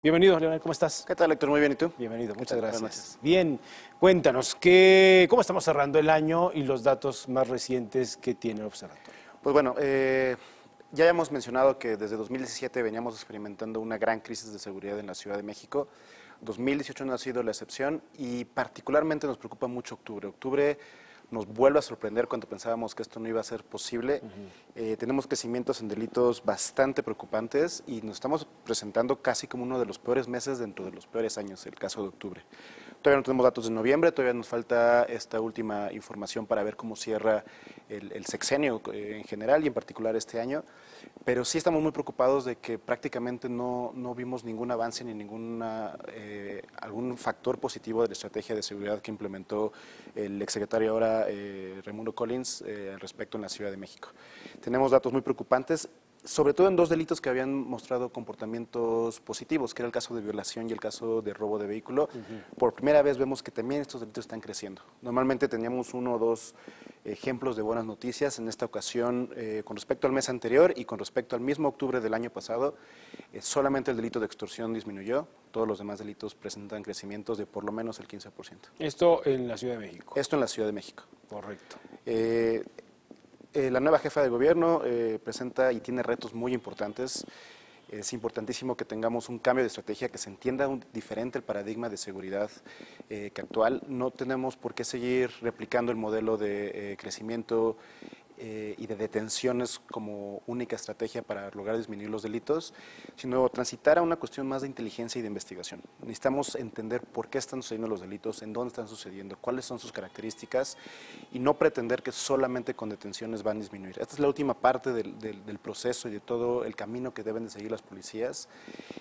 Bienvenido, Leonel, ¿cómo estás? ¿Qué tal, Héctor? Muy bien, ¿y tú? Bienvenido, muchas Buenas gracias. noches. Bien, cuéntanos, ¿cómo estamos cerrando el año y los datos más recientes que tiene el observatorio? Pues bueno, ya hemos mencionado que desde 2017 veníamos experimentando una gran crisis de seguridad en la Ciudad de México. 2018 no ha sido la excepción y particularmente nos preocupa mucho octubre. Octubre nos vuelve a sorprender cuando pensábamos que esto no iba a ser posible. Tenemos crecimientos en delitos bastante preocupantes y nos estamos presentando casi como uno de los peores meses dentro de los peores años, el caso de octubre. Todavía no tenemos datos de noviembre, todavía nos falta esta última información para ver cómo cierra el sexenio en general y en particular este año, pero sí estamos muy preocupados de que prácticamente no vimos ningún avance ni algún factor positivo de la estrategia de seguridad que implementó el exsecretario ahora Raimundo Collins al respecto en la Ciudad de México. Tenemos datos muy preocupantes, sobre todo en dos delitos que habían mostrado comportamientos positivos, que era el caso de violación y el caso de robo de vehículo. Por primera vez vemos que también estos delitos están creciendo. Normalmente teníamos uno o dos ejemplos de buenas noticias. En esta ocasión, con respecto al mes anterior y con respecto al mismo octubre del año pasado, solamente el delito de extorsión disminuyó. Todos los demás delitos presentan crecimientos de por lo menos el 15%. Esto en la Ciudad de México. Esto en la Ciudad de México. Correcto. La nueva jefa de gobierno presenta y tiene retos muy importantes. Es importantísimo que tengamos un cambio de estrategia, que se entienda diferente el paradigma de seguridad que actual. No tenemos por qué seguir replicando el modelo de crecimiento y de detenciones como única estrategia para lograr disminuir los delitos, sino transitar a una cuestión más de inteligencia y de investigación. Necesitamos entender por qué están sucediendo los delitos, en dónde están sucediendo, cuáles son sus características y no pretender que solamente con detenciones van a disminuir. Esta es la última parte del proceso y de todo el camino que deben de seguir las policías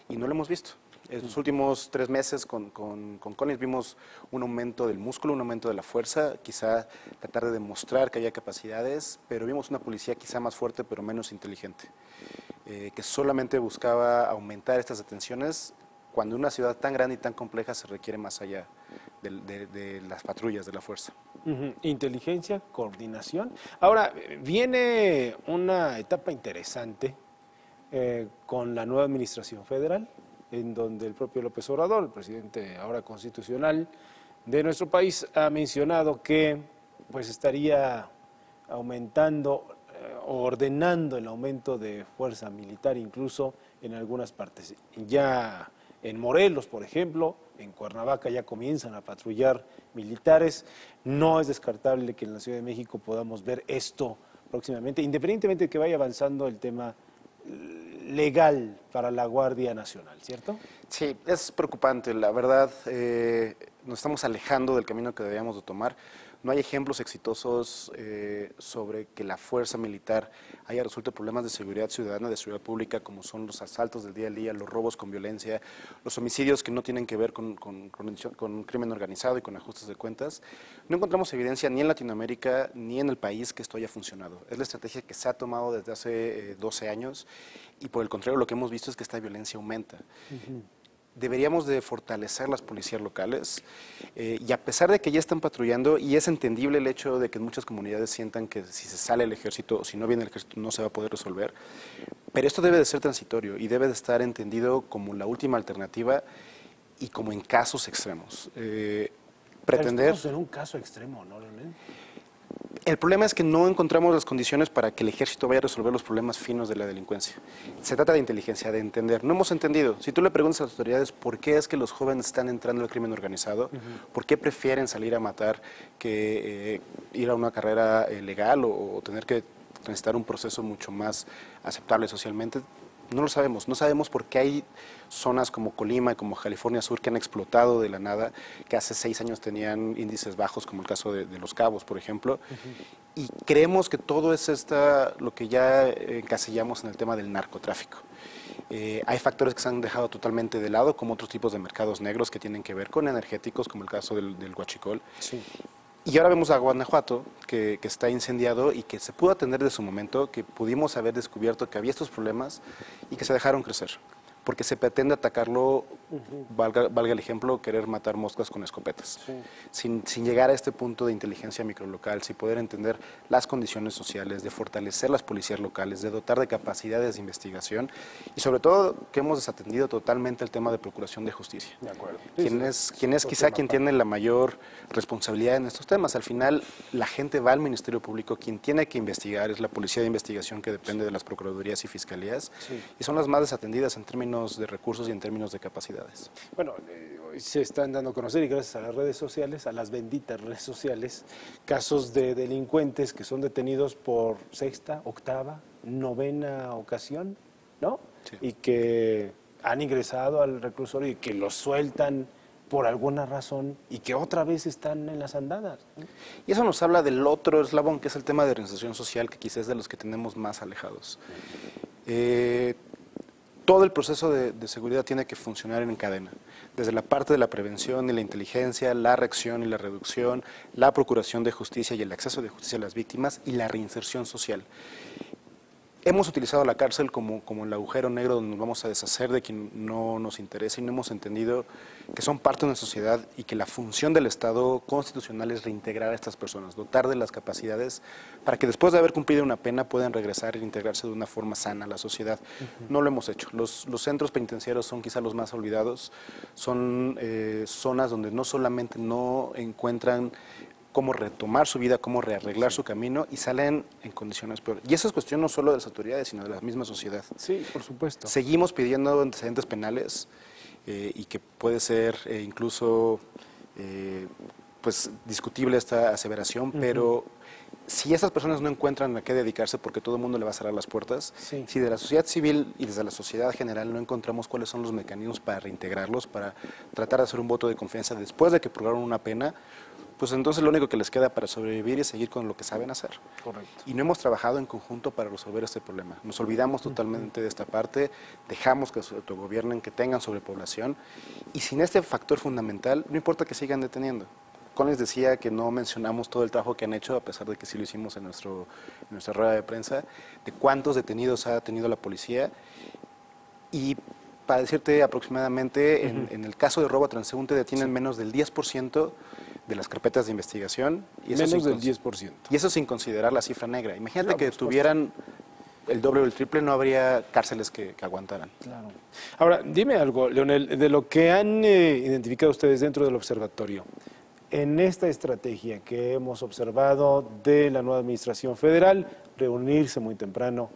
y no lo hemos visto. En los últimos 3 meses con Collins vimos un aumento del músculo, un aumento de la fuerza, quizá tratar de demostrar que había capacidades, pero vimos una policía quizá más fuerte pero menos inteligente, que solamente buscaba aumentar estas detenciones cuando una ciudad tan grande y tan compleja se requiere más allá de las patrullas de la fuerza. Inteligencia, coordinación. Ahora, viene una etapa interesante con la nueva administración federal, en donde el propio López Obrador, el presidente ahora constitucional de nuestro país, ha mencionado que pues estaría aumentando o ordenando el aumento de fuerza militar incluso en algunas partes. Ya en Morelos, por ejemplo, en Cuernavaca ya comienzan a patrullar militares. No es descartable que en la Ciudad de México podamos ver esto próximamente, independientemente de que vaya avanzando el tema legal para la Guardia Nacional, ¿cierto? Sí, es preocupante, la verdad, nos estamos alejando del camino que deberíamos de tomar. No hay ejemplos exitosos sobre que la fuerza militar haya resuelto problemas de seguridad ciudadana, de seguridad pública, como son los asaltos del día a día, los robos con violencia, los homicidios que no tienen que ver con crimen organizado y con ajustes de cuentas. No encontramos evidencia ni en Latinoamérica ni en el país que esto haya funcionado. Es la estrategia que se ha tomado desde hace 12 años y por el contrario lo que hemos visto es que esta violencia aumenta. Deberíamos de fortalecer las policías locales y a pesar de que ya están patrullando, y es entendible el hecho de que en muchas comunidades sientan que si se sale el ejército o si no viene el ejército no se va a poder resolver, pero esto debe de ser transitorio y debe de estar entendido como la última alternativa y como en casos extremos. Pretender... Estamos en un caso extremo, ¿no, Leonel? El problema es que no encontramos las condiciones para que el ejército vaya a resolver los problemas finos de la delincuencia. Se trata de inteligencia, de entender. No hemos entendido. Si tú le preguntas a las autoridades por qué es que los jóvenes están entrando al crimen organizado, por qué prefieren salir a matar que ir a una carrera legal o tener que transitar un proceso mucho más aceptable socialmente, no lo sabemos. No sabemos por qué hay zonas como Colima y como California Sur que han explotado de la nada, que hace 6 años tenían índices bajos, como el caso de Los Cabos, por ejemplo. Y creemos que todo es lo que ya encasillamos en el tema del narcotráfico. Hay factores que se han dejado totalmente de lado, como otros tipos de mercados negros que tienen que ver con energéticos, como el caso del huachicol. Sí. Y ahora vemos a Guanajuato, que está incendiado y que se pudo atender de su momento, que pudimos haber descubierto que había estos problemas y que se dejaron crecer, porque se pretende atacarlo valga el ejemplo, querer matar moscas con escopetas. Sin llegar a este punto de inteligencia microlocal, sin poder entender las condiciones sociales, de fortalecer las policías locales, de dotar de capacidades de investigación y sobre todo que hemos desatendido totalmente el tema de procuración de justicia. De acuerdo. Quien es quizá quien tiene la mayor responsabilidad en estos temas. Al final, la gente va al Ministerio Público, quien tiene que investigar es la Policía de Investigación, que depende de las Procuradurías y Fiscalías, y son las más desatendidas en términos de recursos y en términos de capacidades. Bueno, hoy se están dando a conocer, y gracias a las redes sociales, a las benditas redes sociales, casos de delincuentes que son detenidos por sexta, octava, novena ocasión, ¿no? Sí. Y que han ingresado al reclusorio y que los sueltan por alguna razón y que otra vez están en las andadas, ¿no? Y eso nos habla del otro eslabón, que es el tema de organización social, que quizás es de los que tenemos más alejados. Todo el proceso de seguridad tiene que funcionar en cadena, desde la parte de la prevención y la inteligencia, la reacción y la reducción, la procuración de justicia y el acceso de justicia a las víctimas y la reinserción social. Hemos utilizado la cárcel como el agujero negro donde nos vamos a deshacer de quien no nos interesa y no hemos entendido que son parte de una sociedad y que la función del Estado constitucional es reintegrar a estas personas, dotar de las capacidades para que después de haber cumplido una pena puedan regresar e integrarse de una forma sana a la sociedad. No lo hemos hecho. Los centros penitenciarios son quizá los más olvidados, son zonas donde no solamente no encuentran cómo retomar su vida, cómo rearreglar su camino y salen en condiciones peores. Y eso es cuestión no solo de las autoridades, sino de la misma sociedad. Sí, por supuesto. Seguimos pidiendo antecedentes penales y que puede ser incluso pues discutible esta aseveración, pero si estas personas no encuentran a qué dedicarse porque todo el mundo le va a cerrar las puertas, si de la sociedad civil y desde la sociedad general no encontramos cuáles son los mecanismos para reintegrarlos, para tratar de hacer un voto de confianza después de que purgaron una pena, pues entonces lo único que les queda para sobrevivir es seguir con lo que saben hacer. Correcto. Y no hemos trabajado en conjunto para resolver este problema. Nos olvidamos totalmente de esta parte, dejamos que se autogobiernen, que tengan sobrepoblación, y sin este factor fundamental, no importa que sigan deteniendo. Collins decía que no mencionamos todo el trabajo que han hecho, a pesar de que sí lo hicimos en nuestra rueda de prensa, de cuántos detenidos ha tenido la policía, y para decirte aproximadamente, en el caso de robo a transeúnte detienen menos del 10% de las carpetas de investigación. Y eso menos del 10%. Y eso sin considerar la cifra negra. Imagínate que tuvieran el doble o el triple, no habría cárceles que aguantaran. Claro. Ahora, dime algo, Leonel, de lo que han identificado ustedes dentro del observatorio, en esta estrategia que hemos observado de la nueva administración federal, reunirse muy temprano,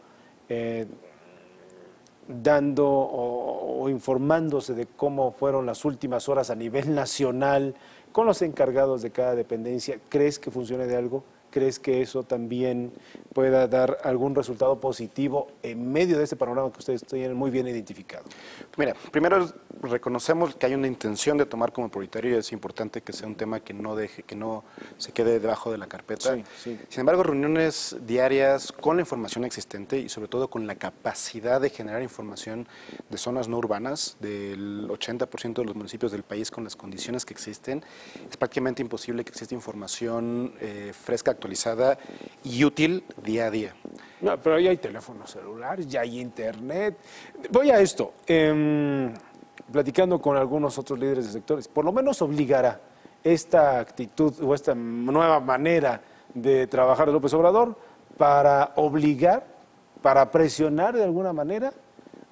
dando o informándose de cómo fueron las últimas horas a nivel nacional con los encargados de cada dependencia, ¿crees que funcione de algo? ¿Crees que eso también pueda dar algún resultado positivo en medio de este panorama que ustedes tienen muy bien identificado? Mira, primero reconocemos que hay una intención de tomar como prioritario y es importante que sea un tema que no se quede debajo de la carpeta. Sin embargo, reuniones diarias con la información existente y sobre todo con la capacidad de generar información de zonas no urbanas, del 80% de los municipios del país con las condiciones que existen, es prácticamente imposible que exista información fresca, actualizada y útil día a día. No, pero ya hay teléfonos celulares, ya hay internet. Voy a esto, platicando con algunos otros líderes de sectores, por lo menos obligará esta actitud o esta nueva manera de trabajar de López Obrador para obligar, para presionar de alguna manera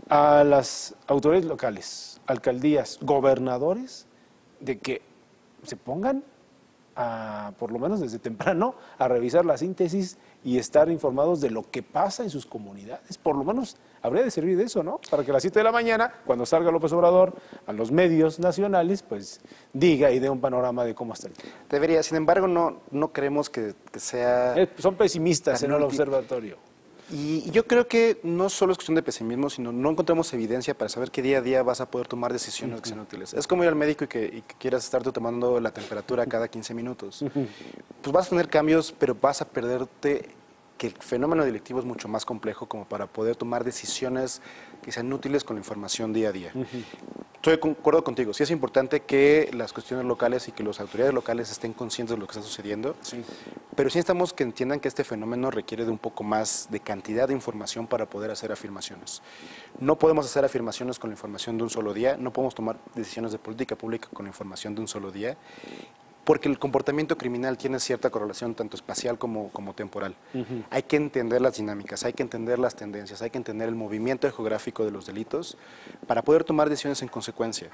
a las autoridades locales, alcaldías, gobernadores, de que se pongan por lo menos desde temprano, a revisar la síntesis y estar informados de lo que pasa en sus comunidades. Por lo menos habría de servir de eso, ¿no? Para que a las 7 de la mañana, cuando salga López Obrador a los medios nacionales, pues diga y dé un panorama de cómo está el tema. Debería, sin embargo, no creemos que sea... Son pesimistas en el observatorio. Y yo creo que no solo es cuestión de pesimismo, sino no encontramos evidencia para saber que día a día vas a poder tomar decisiones que sean útiles. Es como ir al médico y que quieras estarte tomando la temperatura cada 15 minutos. Pues vas a tener cambios, pero vas a perderte que el fenómeno delictivo es mucho más complejo como para poder tomar decisiones que sean útiles con la información día a día. Estoy de acuerdo contigo, sí es importante que las cuestiones locales y que las autoridades locales estén conscientes de lo que está sucediendo, pero sí necesitamos que entiendan que este fenómeno requiere de un poco más de cantidad de información para poder hacer afirmaciones. No podemos hacer afirmaciones con la información de un solo día, no podemos tomar decisiones de política pública con la información de un solo día, porque el comportamiento criminal tiene cierta correlación tanto espacial como temporal. Hay que entender las dinámicas, hay que entender las tendencias, hay que entender el movimiento geográfico de los delitos para poder tomar decisiones en consecuencia.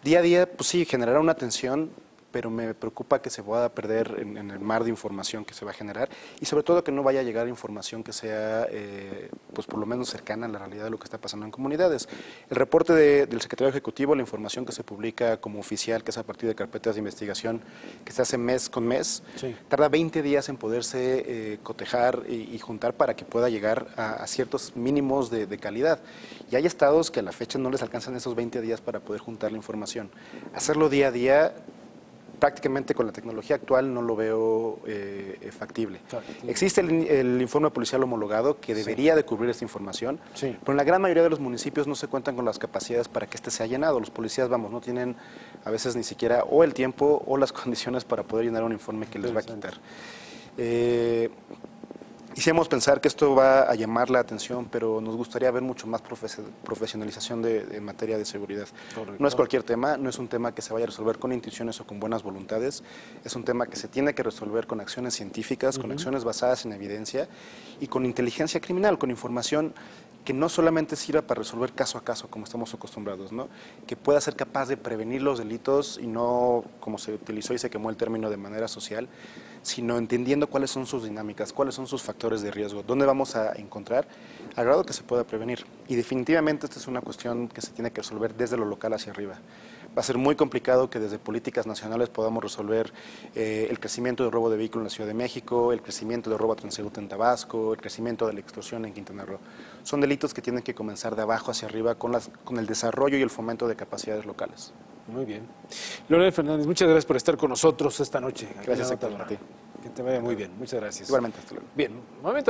Día a día, pues sí, generará una tensión, pero me preocupa que se pueda perder en el mar de información que se va a generar y sobre todo que no vaya a llegar información que sea, pues por lo menos cercana a la realidad de lo que está pasando en comunidades. El reporte del Secretario Ejecutivo, la información que se publica como oficial, que es a partir de carpetas de investigación que se hace mes con mes, tarda 20 días en poderse cotejar y juntar para que pueda llegar a ciertos mínimos de calidad. Y hay estados que a la fecha no les alcanzan esos 20 días para poder juntar la información. Hacerlo día a día, prácticamente con la tecnología actual no lo veo factible. Existe el informe policial homologado que debería de cubrir esta información, pero en la gran mayoría de los municipios no se cuentan con las capacidades para que este sea llenado. Los policías, vamos, no tienen a veces ni siquiera o el tiempo o las condiciones para poder llenar un informe que les va a quitar. Quisiéramos pensar que esto va a llamar la atención, pero nos gustaría ver mucho más profesionalización en materia de seguridad. No es cualquier tema, no es un tema que se vaya a resolver con intuiciones o con buenas voluntades, es un tema que se tiene que resolver con acciones científicas, con acciones basadas en evidencia y con inteligencia criminal, con información que no solamente sirva para resolver caso a caso, como estamos acostumbrados, ¿no? Que pueda ser capaz de prevenir los delitos y no, como se utilizó y se quemó el término, de manera social, sino entendiendo cuáles son sus dinámicas, cuáles son sus factores de riesgo, dónde vamos a encontrar, al grado que se pueda prevenir. Y definitivamente esta es una cuestión que se tiene que resolver desde lo local hacia arriba. Va a ser muy complicado que desde políticas nacionales podamos resolver el crecimiento del robo de vehículos en la Ciudad de México, el crecimiento del robo a transeúnte en Tabasco, el crecimiento de la extorsión en Quintana Roo. Son delitos que tienen que comenzar de abajo hacia arriba con el desarrollo y el fomento de capacidades locales. Muy bien. Leonel Fernández, muchas gracias por estar con nosotros esta noche. Gracias, Héctor, a ti. Que te vaya muy bien. Muchas gracias. Igualmente, hasta luego. Bien, momento.